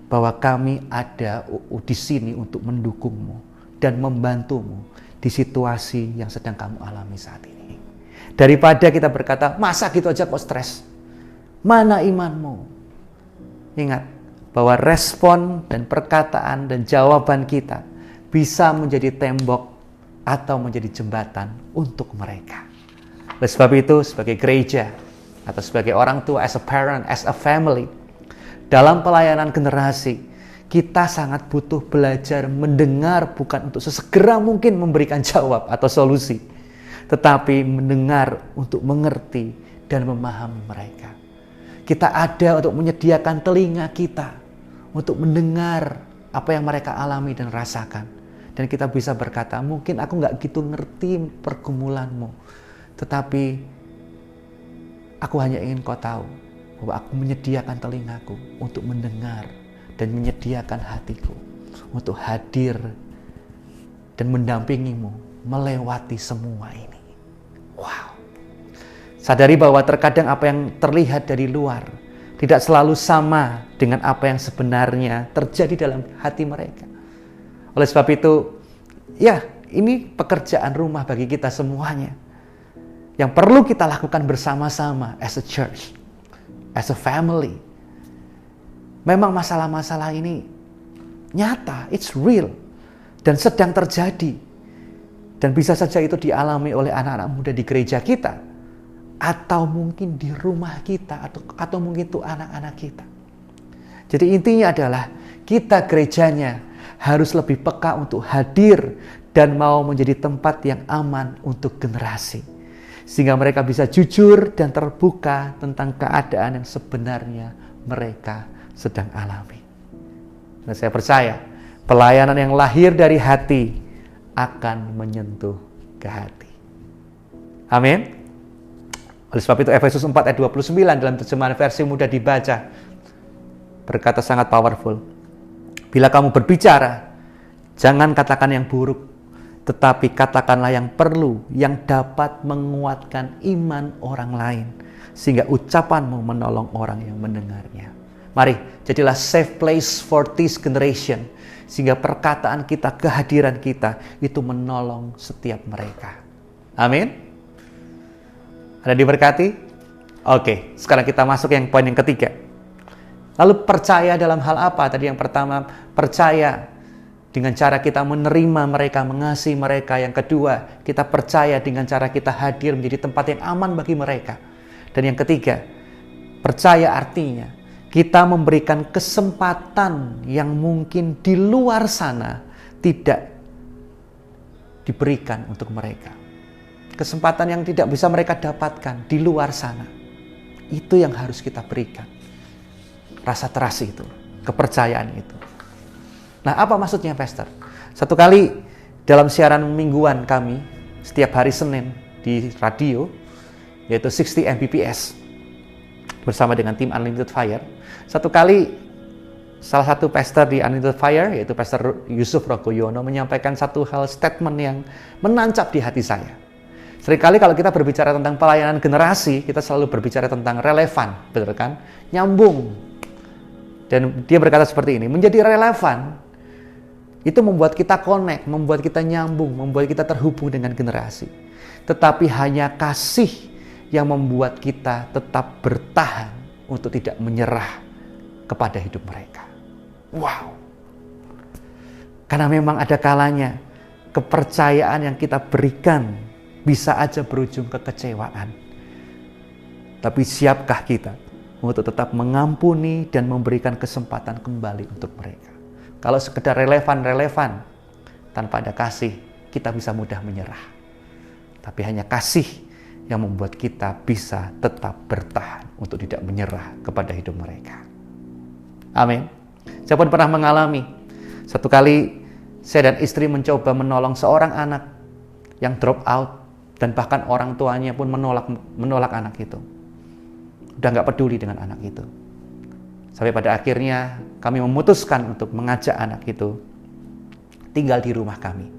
bahwa kami ada di sini untuk mendukungmu dan membantumu di situasi yang sedang kamu alami saat ini." Daripada kita berkata, masa gitu aja kok stres? Mana imanmu? Ingat bahwa respon dan perkataan dan jawaban kita bisa menjadi tembok atau menjadi jembatan untuk mereka. Oleh sebab itu, sebagai gereja atau sebagai orang tua, as a parent, as a family, dalam pelayanan generasi, kita sangat butuh belajar mendengar bukan untuk sesegera mungkin memberikan jawab atau solusi, tetapi mendengar untuk mengerti dan memahami mereka. Kita ada untuk menyediakan telinga kita untuk mendengar apa yang mereka alami dan rasakan. Dan kita bisa berkata, mungkin aku nggak gitu ngerti pergumulanmu, tetapi aku hanya ingin kau tahu bahwa aku menyediakan telingaku untuk mendengar dan menyediakan hatiku untuk hadir dan mendampingimu melewati semua ini. Wow. Sadari bahwa terkadang apa yang terlihat dari luar tidak selalu sama dengan apa yang sebenarnya terjadi dalam hati mereka. Oleh sebab itu, ya, ini pekerjaan rumah bagi kita semuanya. Yang perlu kita lakukan bersama-sama as a church, as a family. Memang masalah-masalah ini nyata, it's real, dan sedang terjadi. Dan bisa saja itu dialami oleh anak-anak muda di gereja kita, atau mungkin di rumah kita, atau mungkin itu anak-anak kita. Jadi intinya adalah kita gerejanya harus lebih peka untuk hadir dan mau menjadi tempat yang aman untuk generasi. Sehingga mereka bisa jujur dan terbuka tentang keadaan yang sebenarnya mereka sedang alami. Dan saya percaya pelayanan yang lahir dari hati akan menyentuh ke hati. Amin. Oleh sebab itu Efesus 4 ayat 29 dalam terjemahan versi mudah dibaca berkata sangat powerful. Bila kamu berbicara, jangan katakan yang buruk, tetapi katakanlah yang perlu, yang dapat menguatkan iman orang lain, sehingga ucapanmu menolong orang yang mendengarnya. Mari, jadilah safe place for this generation, sehingga perkataan kita, kehadiran kita, itu menolong setiap mereka. Amin. Ada diberkati? Oke, sekarang kita masuk yang poin yang ketiga. Lalu percaya dalam hal apa? Tadi yang pertama, percaya dengan cara kita menerima mereka, mengasihi mereka. Yang kedua, kita percaya dengan cara kita hadir menjadi tempat yang aman bagi mereka. Dan yang ketiga, percaya artinya kita memberikan kesempatan yang mungkin di luar sana tidak diberikan untuk mereka. Kesempatan yang tidak bisa mereka dapatkan di luar sana. Itu yang harus kita berikan. Rasa trust itu, kepercayaan itu. Nah, apa maksudnya, Pastor? Satu kali dalam siaran mingguan kami, setiap hari Senin di radio, yaitu 60 Mbps, bersama dengan tim Unlimited Fire. Satu kali, salah satu pastor di Unlimited Fire, yaitu Pastor Yusuf Rogoyono, menyampaikan satu hal statement yang menancap di hati saya. Seringkali kalau kita berbicara tentang pelayanan generasi, kita selalu berbicara tentang relevan, betul kan? Nyambung. Dan dia berkata seperti ini, menjadi relevan, itu membuat kita connect, membuat kita nyambung, membuat kita terhubung dengan generasi. Tetapi hanya kasih yang membuat kita tetap bertahan untuk tidak menyerah kepada hidup mereka. Wow. Karena memang ada kalanya kepercayaan yang kita berikan bisa aja berujung kekecewaan. Tapi siapkah kita untuk tetap mengampuni dan memberikan kesempatan kembali untuk mereka? Kalau sekedar relevan, tanpa ada kasih, kita bisa mudah menyerah. Tapi hanya kasih yang membuat kita bisa tetap bertahan untuk tidak menyerah kepada hidup mereka. Amin. Saya pun pernah mengalami. Satu kali saya dan istri mencoba menolong seorang anak yang drop out, dan bahkan orang tuanya pun menolak anak itu. Udah nggak peduli dengan anak itu. Sampai pada akhirnya kami memutuskan untuk mengajak anak itu tinggal di rumah kami.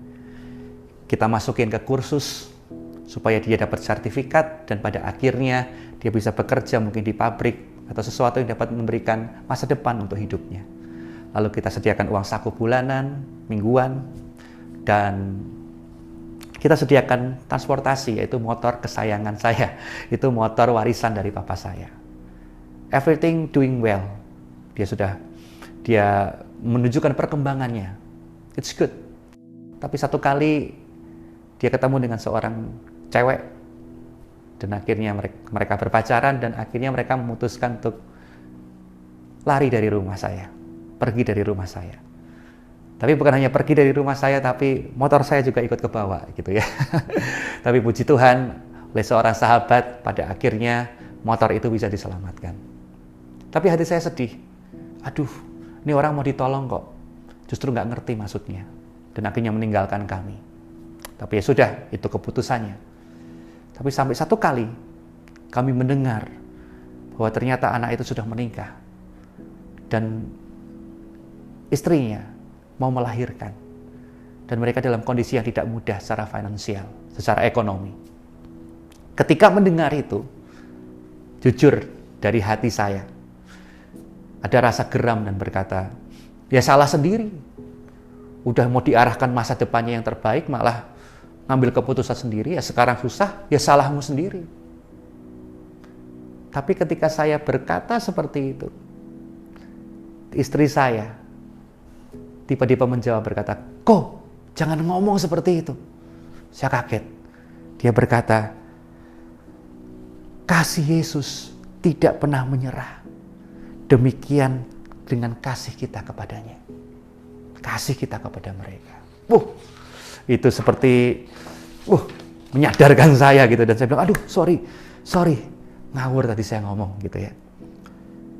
Kita masukin ke kursus supaya dia dapat sertifikat, dan pada akhirnya dia bisa bekerja mungkin di pabrik atau sesuatu yang dapat memberikan masa depan untuk hidupnya. Lalu kita sediakan uang saku bulanan, mingguan, dan kita sediakan transportasi, yaitu motor kesayangan saya. Itu motor warisan dari papa saya. Everything doing well. Dia menunjukkan perkembangannya. It's good. Tapi satu kali dia ketemu dengan seorang cewek, dan akhirnya mereka berpacaran, dan akhirnya mereka memutuskan untuk lari dari rumah saya, pergi dari rumah saya. Tapi bukan hanya pergi dari rumah saya, tapi motor saya juga ikut ke bawah gitu ya. Tapi puji Tuhan, oleh seorang sahabat, pada akhirnya motor itu bisa diselamatkan. Tapi hati saya sedih. Aduh, ini orang mau ditolong kok. Justru nggak ngerti maksudnya. Dan akhirnya meninggalkan kami. Tapi ya sudah, itu keputusannya. Tapi sampai satu kali, kami mendengar bahwa ternyata anak itu sudah menikah. Dan istrinya mau melahirkan. Dan mereka dalam kondisi yang tidak mudah secara finansial, secara ekonomi. Ketika mendengar itu, jujur dari hati saya, ada rasa geram dan berkata, ya salah sendiri. Udah mau diarahkan masa depannya yang terbaik, malah ngambil keputusan sendiri, ya sekarang susah, ya salahmu sendiri. Tapi ketika saya berkata seperti itu, istri saya tiba-tiba menjawab berkata, "Kok jangan ngomong seperti itu." Saya kaget. Dia berkata, kasih Yesus tidak pernah menyerah. Demikian dengan kasih kita kepadanya. Kasih kita kepada mereka. Itu seperti menyadarkan saya gitu. Dan saya bilang, aduh sorry. Ngawur tadi saya ngomong gitu ya.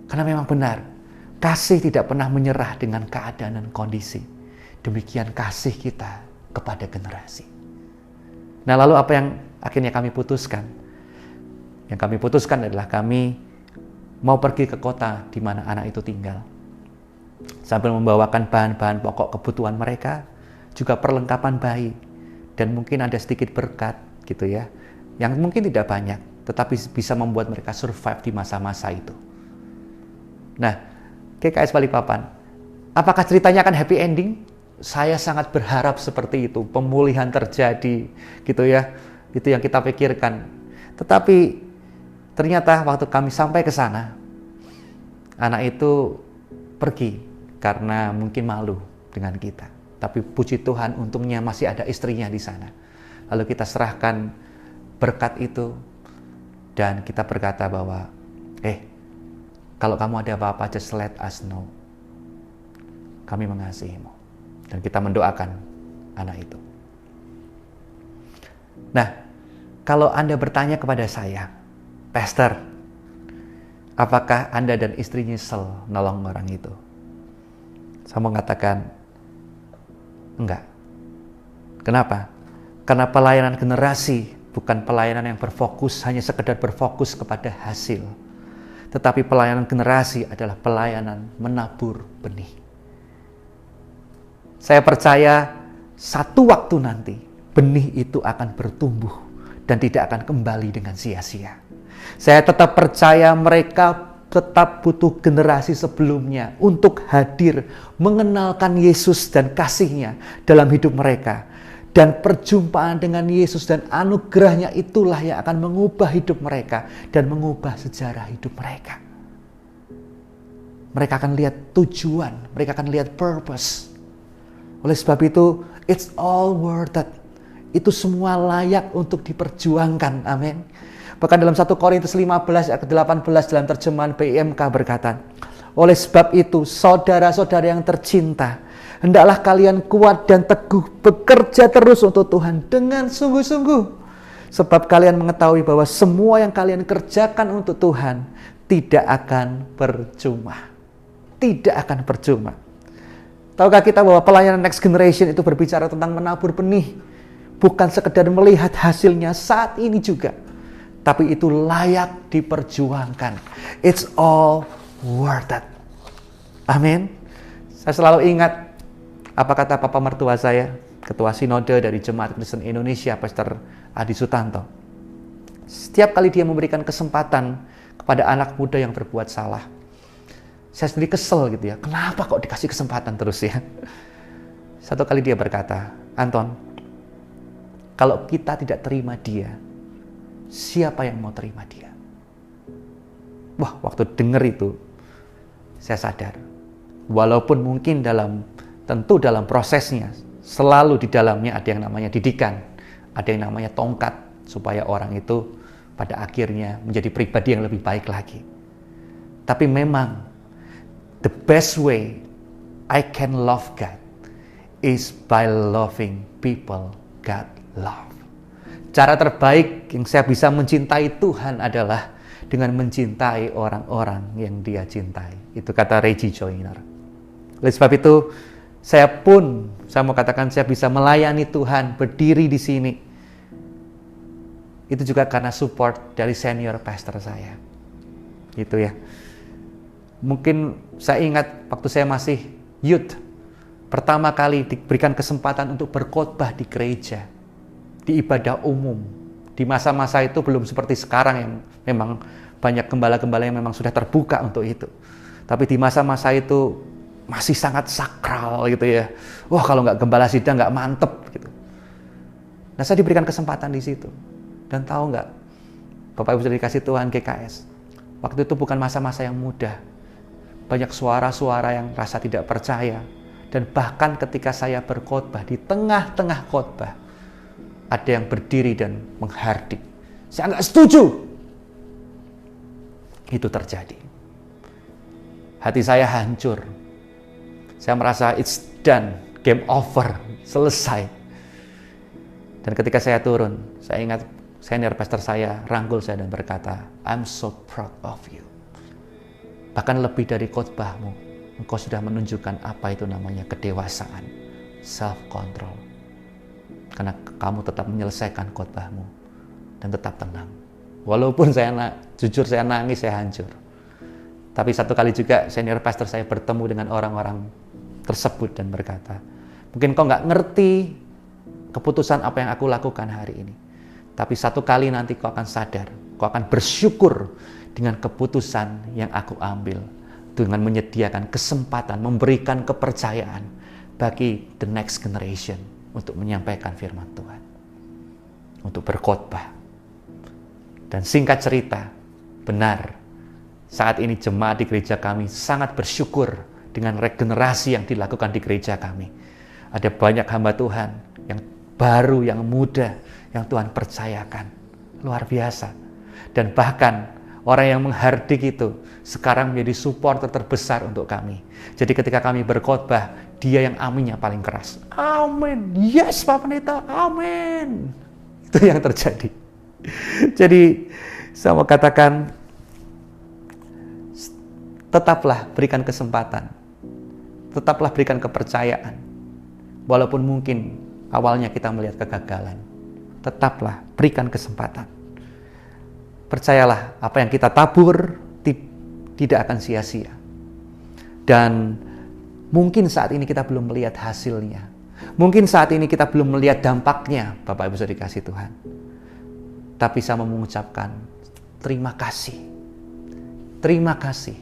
Karena memang benar. Kasih tidak pernah menyerah dengan keadaan dan kondisi. Demikian kasih kita kepada generasi. Nah lalu apa yang akhirnya kami putuskan? Yang kami putuskan adalah kami mau pergi ke kota di mana anak itu tinggal. Sambil membawakan bahan-bahan pokok kebutuhan mereka, juga perlengkapan bayi. Dan mungkin ada sedikit berkat gitu ya. Yang mungkin tidak banyak, tetapi bisa membuat mereka survive di masa-masa itu. Nah, GKS Balikpapan, apakah ceritanya akan happy ending? Saya sangat berharap seperti itu, pemulihan terjadi gitu ya. Itu yang kita pikirkan. Tetapi ternyata waktu kami sampai ke sana, anak itu pergi karena mungkin malu dengan kita. Tapi puji Tuhan, untungnya masih ada istrinya di sana. Lalu kita serahkan berkat itu dan kita berkata bahwa, kalau kamu ada apa-apa, just let us know. Kami mengasihimu. Dan kita mendoakan anak itu. Nah, kalau Anda bertanya kepada saya, Pastor, apakah Anda dan istri nyesel nolong orang itu? Saya mau mengatakan, enggak. Kenapa? Karena pelayanan generasi bukan pelayanan yang berfokus, hanya sekedar berfokus kepada hasil. Tetapi pelayanan generasi adalah pelayanan menabur benih. Saya percaya satu waktu nanti benih itu akan bertumbuh dan tidak akan kembali dengan sia-sia. Saya tetap percaya mereka tetap butuh generasi sebelumnya untuk hadir mengenalkan Yesus dan kasih-Nya dalam hidup mereka. Dan perjumpaan dengan Yesus dan anugerahnya itulah yang akan mengubah hidup mereka dan mengubah sejarah hidup mereka. Mereka akan lihat tujuan, mereka akan lihat purpose. Oleh sebab itu, it's all worth it. Itu semua layak untuk diperjuangkan. Amin. Bahkan dalam 1 Korintus 15 ayat 18 dalam terjemahan PIMK berkata, oleh sebab itu, saudara-saudara yang tercinta, hendaklah kalian kuat dan teguh bekerja terus untuk Tuhan dengan sungguh-sungguh. Sebab kalian mengetahui bahwa semua yang kalian kerjakan untuk Tuhan tidak akan percuma. Tidak akan percuma. Tahukah kita bahwa pelayanan Next Generation itu berbicara tentang menabur benih. Bukan sekedar melihat hasilnya saat ini juga. Tapi itu layak diperjuangkan. It's all worth it. Amin. Saya selalu ingat apa kata Papa mertua saya, Ketua Sinode dari Jemaat Kristen Indonesia, Pastor Adi Sutanto. Setiap kali dia memberikan kesempatan kepada anak muda yang berbuat salah, saya sendiri kesel gitu ya. Kenapa kok dikasih kesempatan terus ya? Satu kali dia berkata, Anton, kalau kita tidak terima dia, siapa yang mau terima dia? Wah, waktu dengar itu, saya sadar. Walaupun mungkin tentu dalam prosesnya, selalu di dalamnya ada yang namanya didikan, ada yang namanya tongkat, supaya orang itu pada akhirnya menjadi pribadi yang lebih baik lagi. Tapi memang, the best way I can love God is by loving people God love. Cara terbaik yang saya bisa mencintai Tuhan adalah dengan mencintai orang-orang yang dia cintai. Itu kata Reggie Joiner. Oleh sebab itu, saya mau katakan saya bisa melayani Tuhan, berdiri di sini. Itu juga karena support dari senior pastor saya. Gitu ya. Mungkin saya ingat waktu saya masih youth, pertama kali diberikan kesempatan untuk berkhotbah di gereja, di ibadah umum. Di masa-masa itu belum seperti sekarang yang memang banyak gembala-gembala yang memang sudah terbuka untuk itu. Tapi di masa-masa itu masih sangat sakral gitu ya. Wah, kalau nggak gembala sidang nggak mantep gitu. Nah, saya diberikan kesempatan di situ. Dan tahu nggak, Bapak Ibu sudah dikasih Tuhan GKS, waktu itu bukan masa-masa yang mudah. Banyak suara-suara yang rasa tidak percaya. Dan bahkan ketika saya berkhotbah, di tengah-tengah khotbah, ada yang berdiri dan menghardik. Saya nggak setuju. Itu terjadi. Hati saya hancur. Saya merasa it's done, game over, selesai. Dan ketika saya turun, saya ingat senior pastor saya rangkul saya dan berkata, I'm so proud of you. Bahkan lebih dari khotbahmu, engkau sudah menunjukkan apa itu namanya kedewasaan, self-control. Karena kamu tetap menyelesaikan khotbahmu dan tetap tenang. Walaupun jujur saya nangis, saya hancur. Tapi satu kali juga senior pastor saya bertemu dengan orang-orang tersebut dan berkata, mungkin kau nggak ngerti keputusan apa yang aku lakukan hari ini. Tapi satu kali nanti kau akan sadar, kau akan bersyukur dengan keputusan yang aku ambil. Dengan menyediakan kesempatan, memberikan kepercayaan bagi the next generation untuk menyampaikan firman Tuhan. Untuk berkhotbah. Dan singkat cerita, benar, saat ini jemaat di gereja kami sangat bersyukur dengan regenerasi yang dilakukan di gereja kami. Ada banyak hamba Tuhan yang baru, yang muda, yang Tuhan percayakan. Luar biasa. Dan bahkan orang yang menghardik itu sekarang menjadi supporter terbesar untuk kami. Jadi ketika kami berkhotbah, dia yang aminnya paling keras. Amin. Yes, Pak Pendeta. Amin. Itu yang terjadi. Jadi saya mau katakan, tetaplah berikan kesempatan. Tetaplah berikan kepercayaan. Walaupun mungkin awalnya kita melihat kegagalan. Tetaplah berikan kesempatan. Percayalah, apa yang kita tabur tidak akan sia-sia. Dan mungkin saat ini kita belum melihat hasilnya. Mungkin saat ini kita belum melihat dampaknya, Bapak Ibu sudah dikasih Tuhan. Tapi saya mau mengucapkan terima kasih. Terima kasih.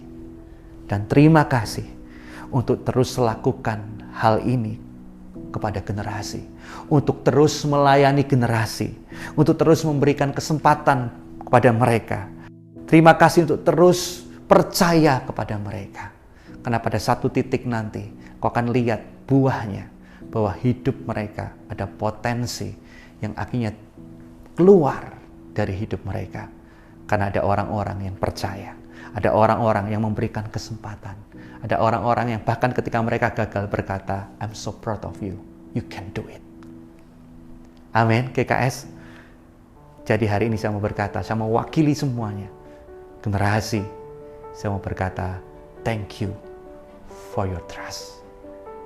Dan terima kasih untuk terus lakukan hal ini kepada generasi. Untuk terus melayani generasi. Untuk terus memberikan kesempatan kepada mereka. Terima kasih untuk terus percaya kepada mereka. Karena pada satu titik nanti kau akan lihat buahnya, bahwa hidup mereka ada potensi yang akhirnya keluar dari hidup mereka. Karena ada orang-orang yang percaya. Ada orang-orang yang memberikan kesempatan. Ada orang-orang yang bahkan ketika mereka gagal berkata, I'm so proud of you. You can do it. Amin, GKS. Jadi hari ini saya mau berkata, saya mau wakili semuanya. Generasi, saya mau berkata, thank you for your trust.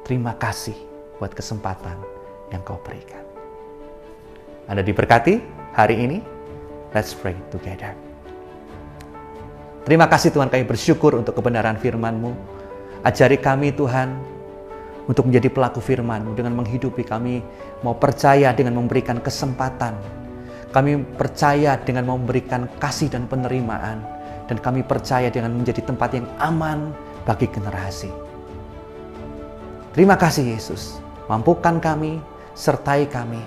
Terima kasih buat kesempatan yang kau berikan. Anda diberkati hari ini. Let's pray together. Terima kasih Tuhan, kami bersyukur untuk kebenaran firman-Mu. Ajari kami Tuhan, untuk menjadi pelaku firman-Mu dengan menghidupi kami, mau percaya dengan memberikan kesempatan. Kami percaya dengan memberikan kasih dan penerimaan. Dan kami percaya dengan menjadi tempat yang aman bagi generasi. Terima kasih Yesus. Mampukan kami, sertai kami.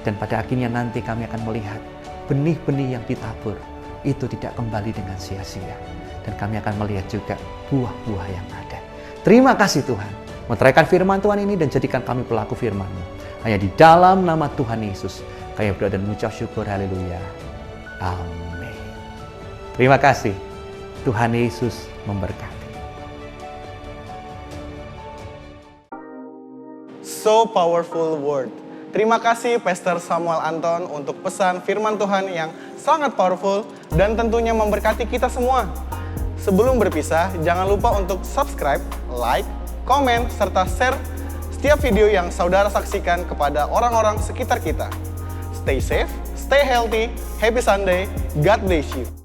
Dan pada akhirnya nanti kami akan melihat benih-benih yang ditabur itu tidak kembali dengan sia-sia. Dan kami akan melihat juga buah-buah yang ada. Terima kasih Tuhan. Meteraikan firman Tuhan ini dan jadikan kami pelaku firman-Mu. Hanya di dalam nama Tuhan Yesus. Kami berdoa dan mengucap syukur. Haleluya. Amin. Terima kasih. Tuhan Yesus memberkati. So powerful word. Terima kasih Pastor Samuel Anton untuk pesan firman Tuhan yang sangat powerful dan tentunya memberkati kita semua. Sebelum berpisah, jangan lupa untuk subscribe, like, komen, serta share setiap video yang saudara saksikan kepada orang-orang sekitar kita. Stay safe, stay healthy, happy Sunday, God bless you.